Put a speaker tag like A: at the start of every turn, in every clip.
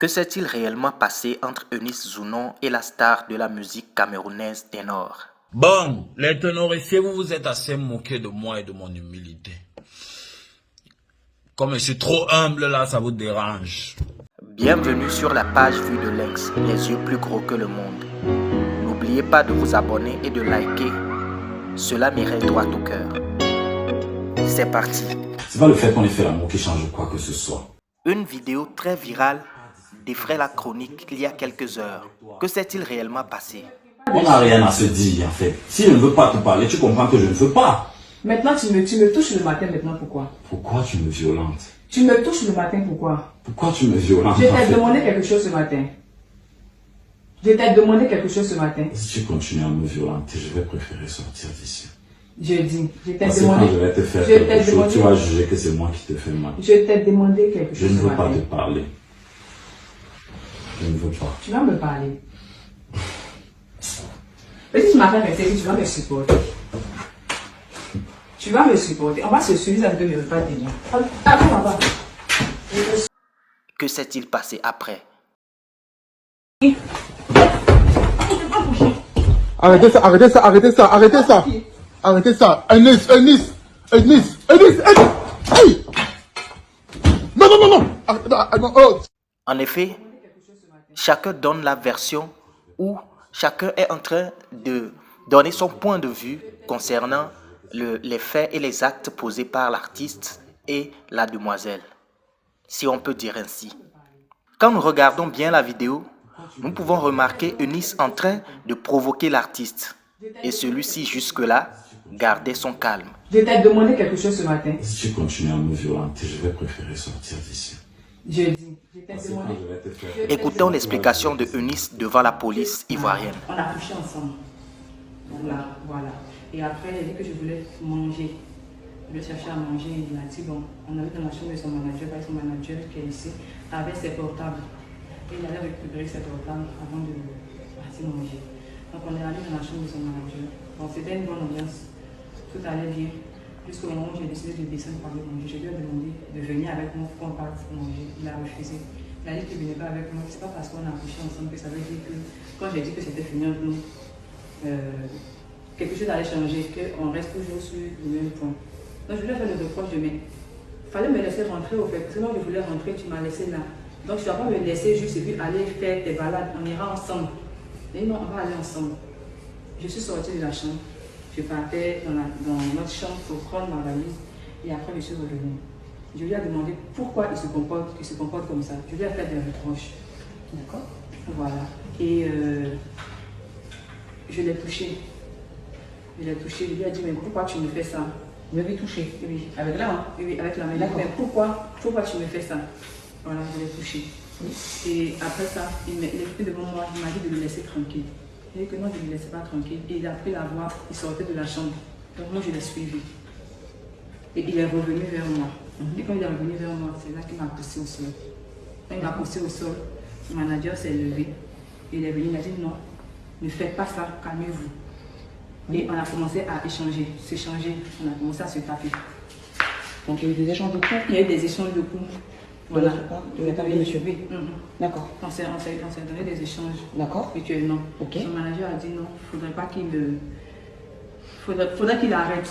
A: Que s'est-il réellement passé entre Eunice Zounon et la star de la musique camerounaise Ténor?
B: Bon, les ténorifiés, vous vous êtes assez moqués de moi et de mon humilité. Comme je suis trop humble là, ça vous dérange.
A: Bienvenue sur la page vue de Lynx, les yeux plus gros que le monde. N'oubliez pas de vous abonner et de liker. Cela m'irait droit au cœur. C'est parti.
C: C'est pas le fait qu'on ait fait l'amour qui change quoi que ce soit.
A: Une vidéo très virale défraie la chronique il y a quelques heures. Que s'est-il réellement passé?
C: On n'a rien à se dire en fait. Si je ne veux pas te parler, tu comprends que je ne veux pas.
D: Maintenant, tu me touches le matin, maintenant, pourquoi?
C: Pourquoi tu me violentes?
D: Tu me touches le matin, pourquoi?
C: Pourquoi tu me violentes?
D: Je t'ai demandé quelque chose ce matin. Je t'ai demandé quelque chose ce matin.
C: Si tu continues à me violenter, je vais préférer sortir d'ici.
D: Je dis, je t'ai
C: Parce que
D: demandé.
C: quand je vais te faire
D: je t'ai
C: quelque chose,
D: demandé-
C: tu vas juger que c'est moi qui te fais mal.
D: Je t'ai demandé quelque
C: Je
D: chose
C: ne
D: ce
C: veux pas
D: matin.
C: te parler. Je ne veux pas.
D: Tu vas me parler. Mais si tu m'as fait rester, tu vas me supporter. Tu vas me supporter. On va se suivre avec ne veut pas tenir. Attends, là-bas.
A: Que s'est-il passé après?
E: Arrêtez ça, arrêtez ça, arrêtez ça, arrêtez ça. Arrêtez ça. Eunice. Hey! Non, non, non, non. Non, oh.
A: En effet, chacun donne la version où chacun est en train de donner son point de vue concernant les faits et les actes posés par l'artiste et la demoiselle, si on peut dire ainsi. Quand nous regardons bien la vidéo, nous pouvons remarquer Eunice en train de provoquer l'artiste et celui-ci jusque-là gardait son calme.
D: Je t'ai demandé quelque chose ce matin.
C: Si tu continues à me violenter, je vais préférer sortir d'ici.
D: Je dis, je t'ai
C: Parce que quand
D: demandé.
C: je vais te faire
A: Écoutons l'explication de Eunice devant la police ivoirienne.
D: On a couché ensemble. Voilà. Et après, il a dit que je voulais manger. Je voulais chercher à manger. Il m'a dit, bon, on avait dans la chambre de son manager, parce que son manager qui est ici, avait ses portables. Et il allait récupérer ses portables avant de partir manger. Donc on est allé dans la chambre de son manager. Bon, c'était une bonne ambiance. Tout allait bien. Jusqu'au moment où j'ai décidé de descendre pour aller manger. Je lui ai demandé de venir avec moi pour qu'on parte manger. Il a refusé. Il a dit qu'il ne venait pas avec moi. C'est pas parce qu'on a couché ensemble que ça veut dire que quand j'ai dit que c'était fini entre nous, quelque chose allait changer, qu'on reste toujours sur le même point. Donc je voulais faire le reproche de mais il fallait me laisser rentrer au fait. Parce que moi je voulais rentrer, tu m'as laissé là. Donc je ne dois pas me laisser juste et puis aller faire tes balades. On ira ensemble. Mais non, on va aller ensemble. Je suis sortie de la chambre. Je partais dans notre chambre pour prendre ma valise. Et après je suis revenue. Je lui ai demandé pourquoi il se comporte comme ça. Je lui ai fait des reproches. D'accord. Voilà. Et je l'ai touché. Je l'ai touché. Je lui ai dit, mais pourquoi tu me fais ça?
F: Vous m'avez touché?
D: Oui.
F: Avec la main?
D: Oui, avec la main.
F: D'accord.
D: Mais pourquoi tu me fais ça? Voilà, je l'ai touché.
F: Oui.
D: Et après ça, il est venu devant moi, il m'a dit de le laisser tranquille. Il a dit que non, je ne le laissais pas tranquille. Et il a pris la voix, il sortait de la chambre. Donc moi, je l'ai suivi. Et il est revenu vers moi. Et quand il est revenu vers moi, c'est là qu'il m'a poussé au sol. Quand il m'a poussé au sol, le manager s'est levé. Il est venu, il a dit non, ne faites pas ça, calmez-vous. Et on a commencé à s'échanger, on a commencé à se taper.
F: Donc il y a eu des échanges de coups.
D: Il y a eu des échanges de coups.
F: De votre part, de la part de monsieur.
D: Oui.
F: D'accord.
D: On s'est donné des échanges
F: D'accord.
D: mutuellement.
F: Ok.
D: Son manager a dit non, il ne faudrait pas qu'il faudrait qu'il arrête.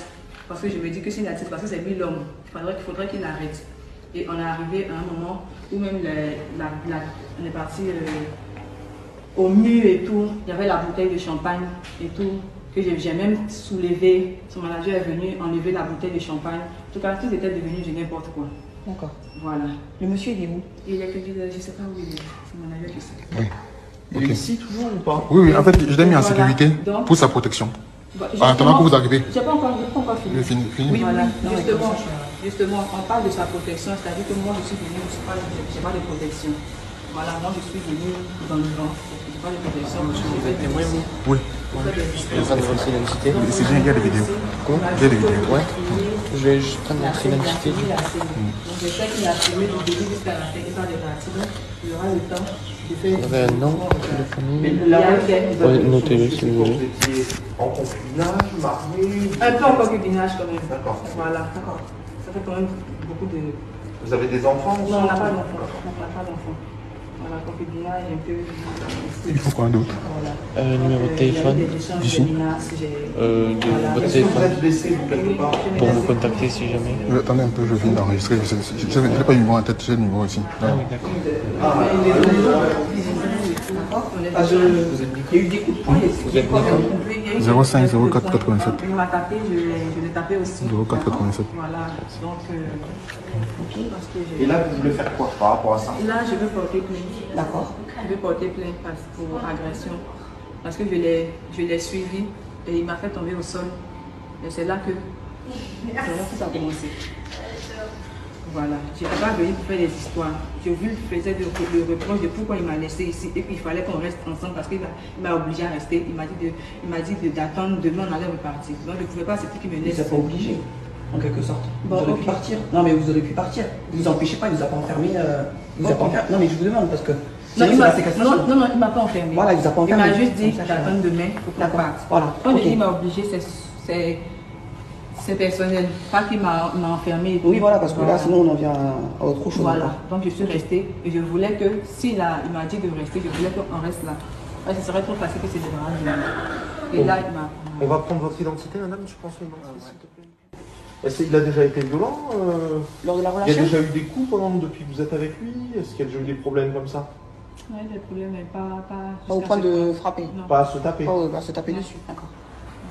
D: Parce que je me dis que c'est une artiste, parce que c'est lui l'homme. Il faudrait qu'il arrête. Et on est arrivé à un moment où même on est parti au mur et tout. Il y avait la bouteille de champagne et tout. Que j'ai même soulevé. Son manager est venu enlever la bouteille de champagne. En tout cas, tout était devenu de n'importe quoi.
F: D'accord.
D: Voilà.
F: Le monsieur, il est où?
D: Il est que je ne sais pas où il est. Son manager qui sait.
E: Oui.
F: Il est ici toujours ou pas?
E: Oui, en fait, je l'ai mis en
D: Voilà.
E: sécurité
D: Donc,
E: pour sa protection.
D: Justement,
E: En attendant que vous arrivez.
D: J'ai pas encore fini.
E: Je finis.
D: Oui, voilà.
F: Non,
D: Justement, on parle de sa protection, c'est-à-dire que moi je suis venue, je n'ai pas de protection. Voilà, moi je suis venue dans le vent. Je n'ai pas de protection.
F: Vous êtes témoin, vous?
E: Oui.
F: Je vais prendre votre identité.
E: C'est bien, il y a des vidéos.
F: Quoi?
E: Il y a des vidéos.
F: Ouais. Je vais juste prendre votre identité.
D: Donc je sais qu'il a filmé du début jusqu'à la fin, il va les parties. Il y aura le temps de faire.
F: Vous avez un nom, téléphone.
D: Il y a lequel?
F: Ouais, notez-le si vous voulez.
G: Vous étiez en concubinage, marié.
D: Un peu en concubinage quand même.
G: D'accord.
D: Voilà. Ça fait quand même beaucoup de.
G: Vous avez des enfants
D: Non, on n'a pas d'enfant. On n'a pas d'enfant. Voilà, concubinage, un peu.
E: Il faut quoi d'autre?
D: Voilà.
F: Numéro de téléphone.
E: Ici.
F: Votre
G: Est-ce que vous
F: téléphone
G: êtes blessé ou quelque part?
F: pour vous contacter si jamais.
E: Attendez un peu, je viens d'enregistrer. Je n'ai pas eu le numéro en tête, j'ai le numéro ici.
F: Ah oui, d'accord.
D: Il y a eu des coups de poing.
F: Vous êtes d'accord?
E: 05 04 87.
D: Il m'a tapé, je l'ai tapé aussi.
E: 04 87.
D: Voilà, donc parce que
G: Et là, vous voulez faire quoi par rapport à ça?
D: là, je veux porter plainte. D'accord. Je veux porter plainte pour agression. Parce que je l'ai suivi et il m'a fait tomber au sol. Et c'est là que ça a commencé. Voilà. Je n'étais pas venue pour faire des histoires. Je lui faisais le reproche de pourquoi il m'a laissé ici et puis il fallait qu'on reste ensemble parce qu'il m'a obligé à rester. Il m'a dit d'attendre, demain on allait repartir. Donc je ne pouvais pas accepter qu'il me laisse.
H: Il vous a pas obligé, en quelque sorte. Vous
D: Bon,
H: aurez
D: ok.
H: pu partir. Non, mais vous aurez pu partir. Vous vous empêchez pas, il vous a pas enfermé. Il vous a pas enfermé. Non, mais je vous demande parce que.
D: Non, il m'a
H: il
D: il m'a pas enfermé.
H: Voilà, il vous a pas
D: Il
H: enfermé.
D: m'a juste dit
H: Comme ça,
D: d'attendre demain pour qu'on
H: D'accord.
D: parte.
H: Voilà.
D: Quand je
H: Ok.
D: dis il m'a obligé, c'est personnel. Pas qu'il m'a enfermé.
H: Oui, voilà, parce que
D: Voilà.
H: là, sinon, on en vient à autre chose.
D: Voilà, donc je suis restée et je voulais que, il m'a dit de rester, je voulais qu'on reste là. Ouais, ce serait trop facile que c'est de Et là, il m'a.
G: On va prendre votre identité, madame, je pense, s'il te plaît. Est-ce qu'il a déjà été violent
H: Lors de la
G: Il y a
H: relation.
G: déjà eu des coups depuis que vous êtes avec lui? Est-ce qu'il y a déjà eu des problèmes comme ça?
D: Ouais, des problèmes, mais pas.
H: Pas au
D: jusqu'à
H: point
D: ce
H: de
D: point.
H: frapper.
D: Non.
G: Pas à se taper?
H: Pas à se taper dessus. D'accord.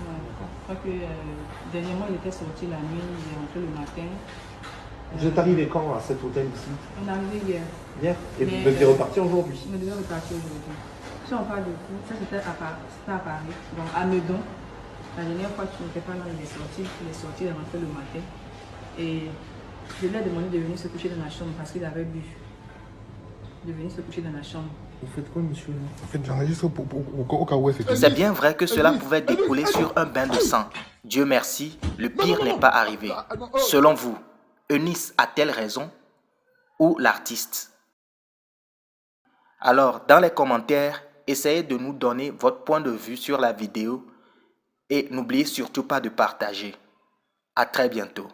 D: Ouais, je crois que dernièrement, il était sorti la nuit, il est rentré le matin.
G: Vous êtes arrivé quand à cet hôtel ici?
D: On est arrivé hier.
G: Hier? Et
D: Mais,
G: vous deviez repartir aujourd'hui?
D: On devait repartir aujourd'hui. Si on parle de coup, ça c'était à Paris. Donc à Meudon, la dernière fois tu n'étais pas là, il est sorti, il est rentré le matin. Et je lui ai demandé de venir se coucher dans la chambre parce qu'il avait bu. De venir se coucher dans la chambre.
G: Vous faites quoi, monsieur?
E: En fait, j'enregistre au cas où c'est.
A: C'est bien vrai que cela pouvait découler sur un bain de sang. Dieu merci, le pire n'est pas arrivé. Selon vous, Eunice a-t-elle raison ou l'artiste? Alors, dans les commentaires, essayez de nous donner votre point de vue sur la vidéo et n'oubliez surtout pas de partager. À très bientôt.